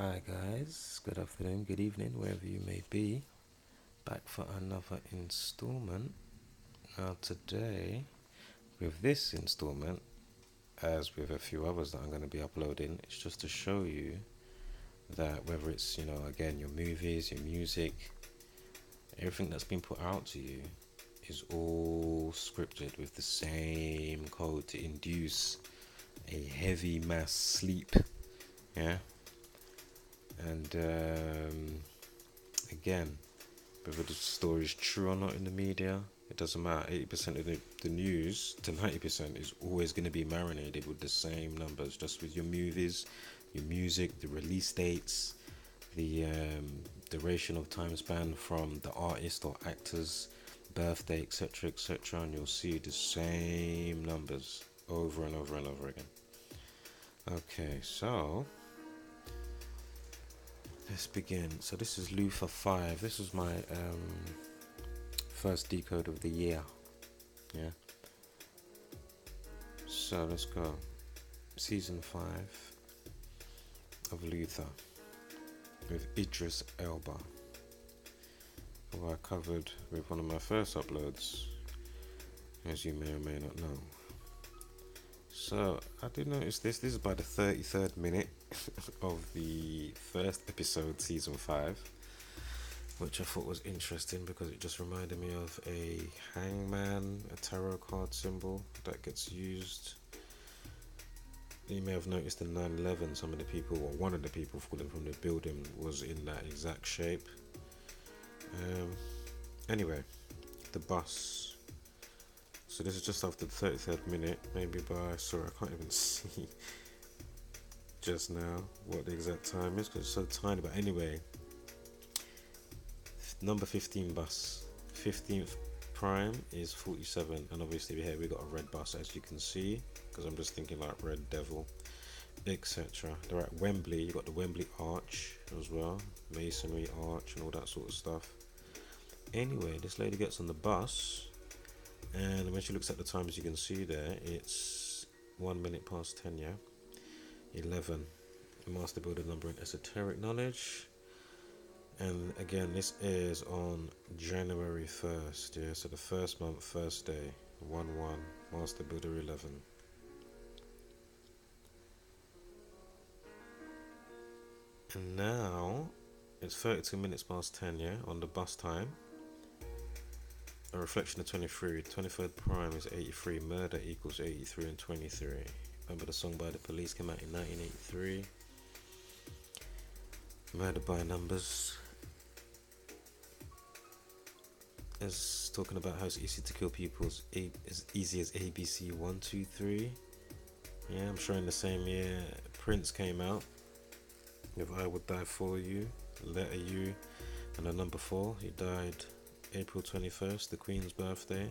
Hi guys, good afternoon, good evening, wherever you may be. Back for another installment. Now today, with this installment, as with a few others that I'm going to be uploading, it's just to show you that whether it's, again, your movies, your music, everything that's been put out to you is all scripted with the same code to induce a heavy mass sleep. Yeah, and again, whether the story is true or not in the media, it doesn't matter. 80% of the news to 90% is always going to be marinated with the same numbers, just with your movies, your music, the release dates, the duration of time span from the artist or actor's birthday, etc., etc., and you'll see the same numbers over and over and over again. Okay, so let's begin. So this is Luther 5. This was my first decode of the year. Yeah. So let's go. Season 5 of Luther with Idris Elba, who I covered with one of my first uploads, as you may or may not know. So I did notice this. This is by the 33rd minute of the first episode, season 5, which I thought was interesting because it just reminded me of a hangman, a tarot card symbol that gets used. You may have noticed in 9/11, some of the people, or one of the people falling from the building, was in that exact shape. Anyway, the bus. So this is just after the 33rd minute, maybe by, sorry, I can't even see just now what the exact time is because it's so tiny. But anyway, number 15 bus, 15th prime is 47, and obviously here we got a red bus, as you can see, because I'm just thinking like Red Devil, etc. They're at Wembley. You got the Wembley Arch as well, masonry arch and all that sort of stuff. Anyway, this lady gets on the bus, and when she looks at the time, as you can see there, it's 1 minute past 10. Yeah, 11. Master Builder number in esoteric knowledge. And again, this is on January 1st, yeah, so the first month, first day, 1-1, Master Builder 11. And now, it's 32 minutes past 10, yeah, on the bus time. A reflection of 23, 23rd prime is 83, murder equals 83 and 23. Remember the song by the Police came out in 1983. Murder by numbers. Is talking about how it's easy to kill people as easy as ABC 1, 2, 3. Yeah, I'm sure in the same year Prince came out with I Would Die For You, Letter U, and the number 4. He died April 21st, the Queen's birthday,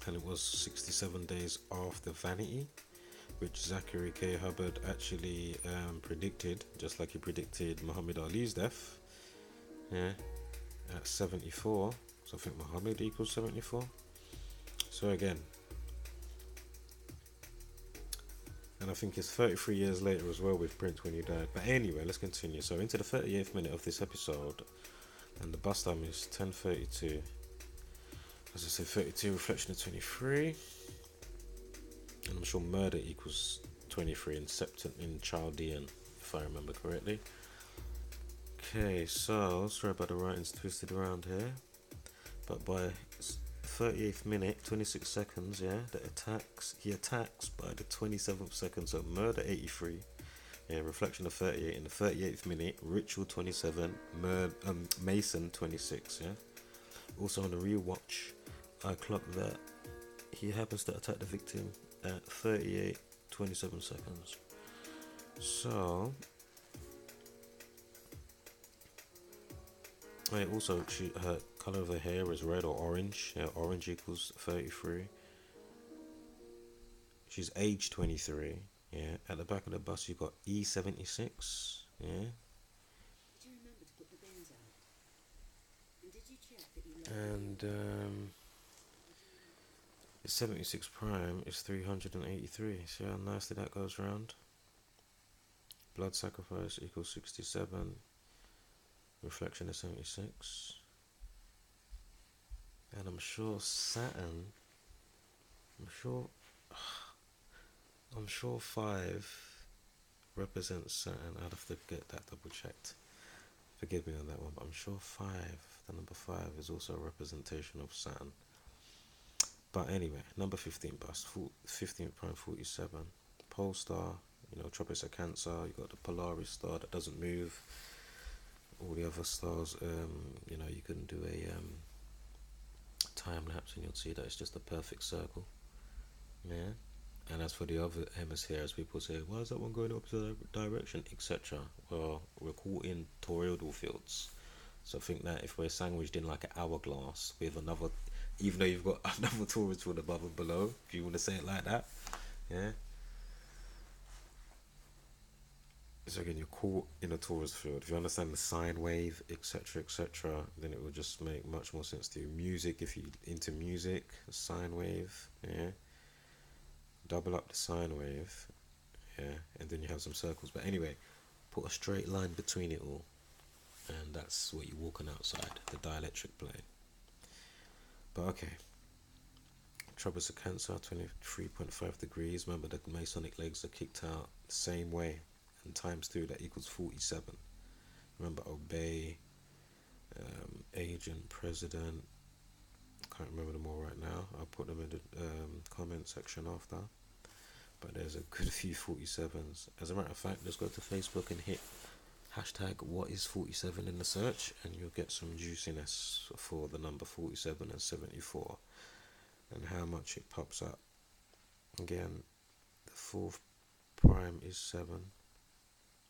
and it was 67 days after Vanity, which Zachary K. Hubbard actually predicted, just like he predicted Muhammad Ali's death. Yeah. At 74, so I think Muhammad equals 74. So again, and I think it's 33 years later as well with Prince when he died. But anyway, let's continue. So into the 38th minute of this episode, and the bus time is 10:32. As I said, 32 reflection of 23, and I'm sure murder equals 23 in Septon in Chaldean, if I remember correctly. Okay, so sorry about the writing's twisted around here, but by 38th minute, 26 seconds, yeah, he attacks by the 27th second, so murder 83, yeah, reflection of 38 in the 38th minute, ritual 27, Mason 26, yeah. Also on the rewatch, I clocked that he happens to attack the victim at 38, 27 seconds. So also, her color of her hair is red or orange. Yeah, orange equals 33. She's age 23. Yeah, at the back of the bus you got E76. Yeah. Did you remember to put the bins out? And did you check that you the 76 prime is 383. See how nicely that goes round. Blood sacrifice equals 67. Reflection is 76. And I'm sure Saturn, I'm sure, I'm sure 5 represents Saturn. I'd have to get that double checked. Forgive me on that one, but I'm sure 5, the number 5 is also a representation of Saturn. But anyway, number 15 bust, 15th prime 47. Pole star, tropics of Cancer. You got the Polaris star that doesn't move. All the other stars, you can do a time lapse and you'll see that it's just a perfect circle. Yeah. And as for the other hemispheres, people say, why is that one going opposite direction, etc. Well, we're caught in toroidal fields. So think that if we're sandwiched in like an hourglass with another, even though you've got another torus field above and below, if you want to say it like that, yeah. So again, you're caught in a torus field. If you understand the sine wave, etc., then it will just make much more sense to you. Music, if you're into music, sine wave, yeah. Double up the sine wave, yeah, and then you have some circles. But anyway, put a straight line between it all, and that's what you're walking outside, the dielectric plane. But okay, tropics of Cancer, 23.5 degrees. Remember, the Masonic legs are kicked out the same way, and times 2, that equals 47. Remember, obey, agent, president. Can't remember them all right now. I'll put them in the comment section after. But there's a good few 47s. As a matter of fact, just go to Facebook and hit hashtag #what-is-47 in the search, and you'll get some juiciness for the number 47 and 74 and how much it pops up. Again, the 4th prime is 7,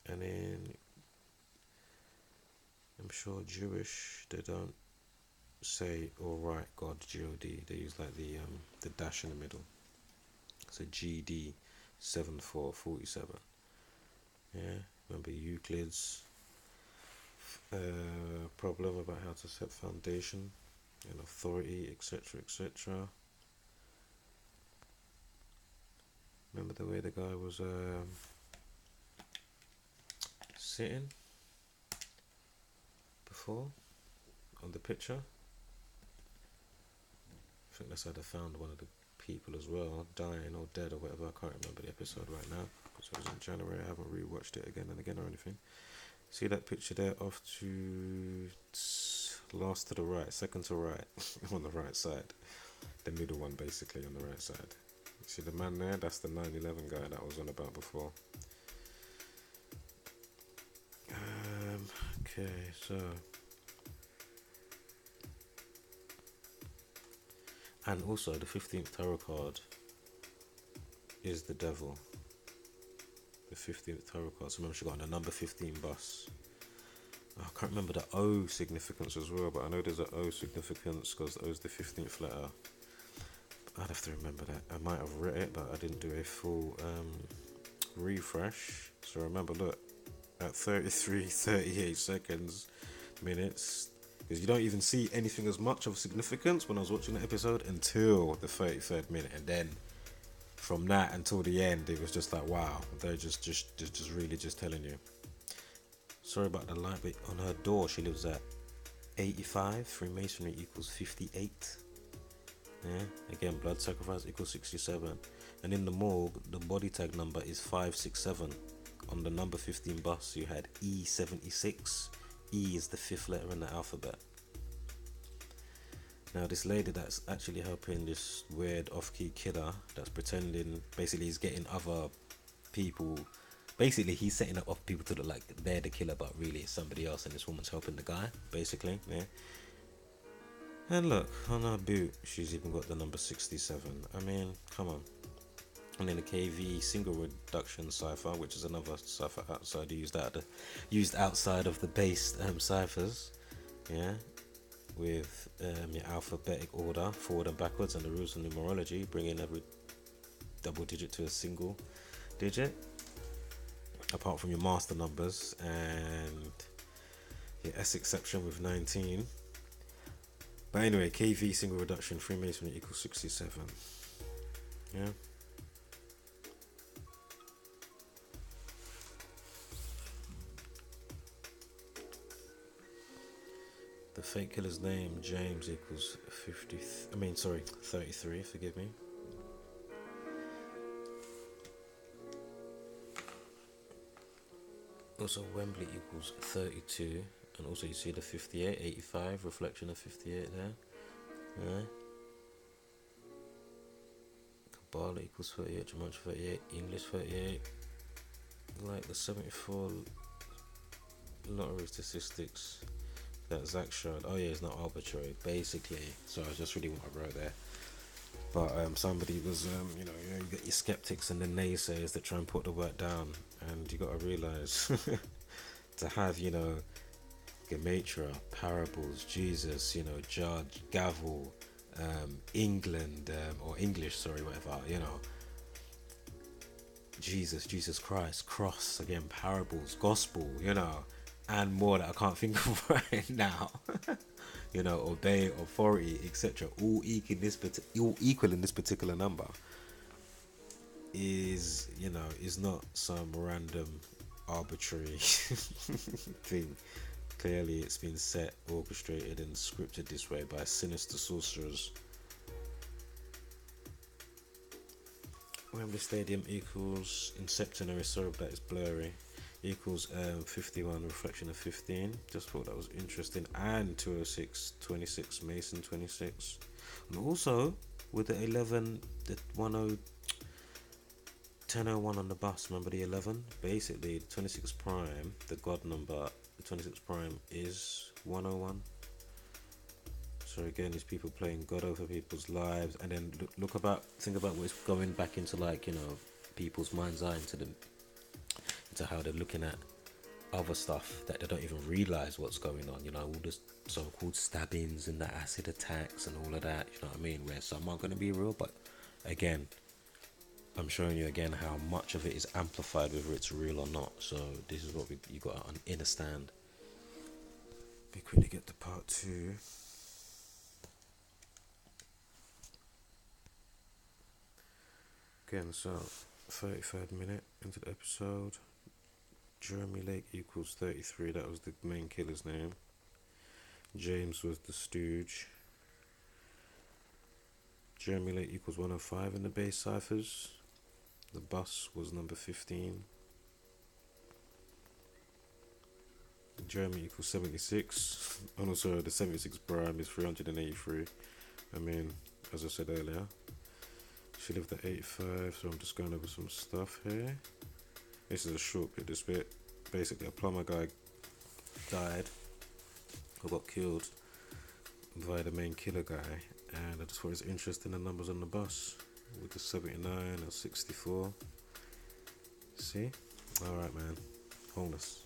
and then I'm sure Jewish, they don't say alright God, G-O-D, they use like the dash in the middle. So GD 7447. Yeah, remember Euclid's problem about how to set foundation and authority, etc. Remember the way the guy was sitting before on the picture? I think that's how they found one of the people as well, dying or dead or whatever. I can't remember the episode right now because it was in January. I haven't rewatched it again and again or anything. See that picture there, off to last to the right, second to right, on the right side, the middle one basically on the right side. See the man there? That's the 9/11 guy that I was on about before. Okay, so. And also, the 15th tarot card is the devil. The 15th tarot card. So remember, she got on the number 15 bus. I can't remember the O significance as well, but I know there's an O significance because O is the 15th letter. I'd have to remember that. I might have read it, but I didn't do a full refresh. So remember, look, at 38 seconds, minutes, because you don't even see anything as much of significance when I was watching the episode until the 33rd minute, and then from that until the end, it was just like, wow, they're just really just telling you. Sorry about the light, but on her door, she lives at 85. Freemasonry equals 58. Yeah, again, blood sacrifice equals 67, and in the morgue, the body tag number is 567. On the number 15 bus, you had E76. E is the 5th letter in the alphabet. Now this lady that's actually helping this weird off-key killer that's pretending, basically he's getting other people, basically he's setting up other people to look like they're the killer, but really it's somebody else, and this woman's helping the guy, basically, yeah. And look, on her boot, she's even got the number 67. I mean, come on. And then the KV single reduction cipher, which is another cipher outside used outside of the base ciphers, yeah, with your alphabetic order forward and backwards, and the rules of numerology, bringing every double digit to a single digit, apart from your master numbers and your S exception with 19. But anyway, KV single reduction, Freemasonry equals 67. Yeah. The fake killer's name, James, equals 50. 33. Forgive me. Also, Wembley equals 32, and also you see the 58, 85, reflection of 58 there. Yeah. Kabbalah equals 38, Jumanji 38, English 38. Like the 74 lottery statistics that Zach showed. Oh yeah, it's not arbitrary, basically. So I just really what I wrote there. But somebody was, you get your skeptics and the naysayers that try and put the work down, and you got to realize to have, Gematria, parables, Jesus, Judge, gavel, England, or English, sorry, whatever, Jesus Christ, cross, again, parables, gospel, and more that I can't think of right now. Obey, authority, etc. All equal in this particular number is not some random arbitrary thing. Clearly, it's been set, orchestrated, and scripted this way by sinister sorcerers. Wembley Stadium equals in septenary, sorry that is blurry, equals 51, reflection of 15. Just thought that was interesting. And 206 26, Mason 26. And also with the 11, the 1001 on the bus, remember the 11? Basically 26 prime, the god number, the 26 prime is 101. So again, these people playing God over people's lives, and then think about what's going back into, people's mind's eye, into how they're looking at other stuff that they don't even realize what's going on. All the so-called stabbings and the acid attacks and all of that. You know what I mean? Where some are going to be real, but again, I'm showing you again how much of it is amplified, whether it's real or not. So this is what you got to understand. Be quickly get to part 2. Again, so 33rd minute into the episode. Jeremy Lake equals 33. That was the main killer's name. James was the stooge. Jeremy Lake equals 105 in the base ciphers. The bus was number 15. Jeremy equals 76. And also the 76 prime is 383. As I said earlier, she lived at 85, so I'm just going over some stuff here. This is a short bit, this bit. Basically, a plumber guy died, or got killed by the main killer guy, and I just thought it was interesting the numbers on the bus, with the 79 and 64. See? Alright man, homeless.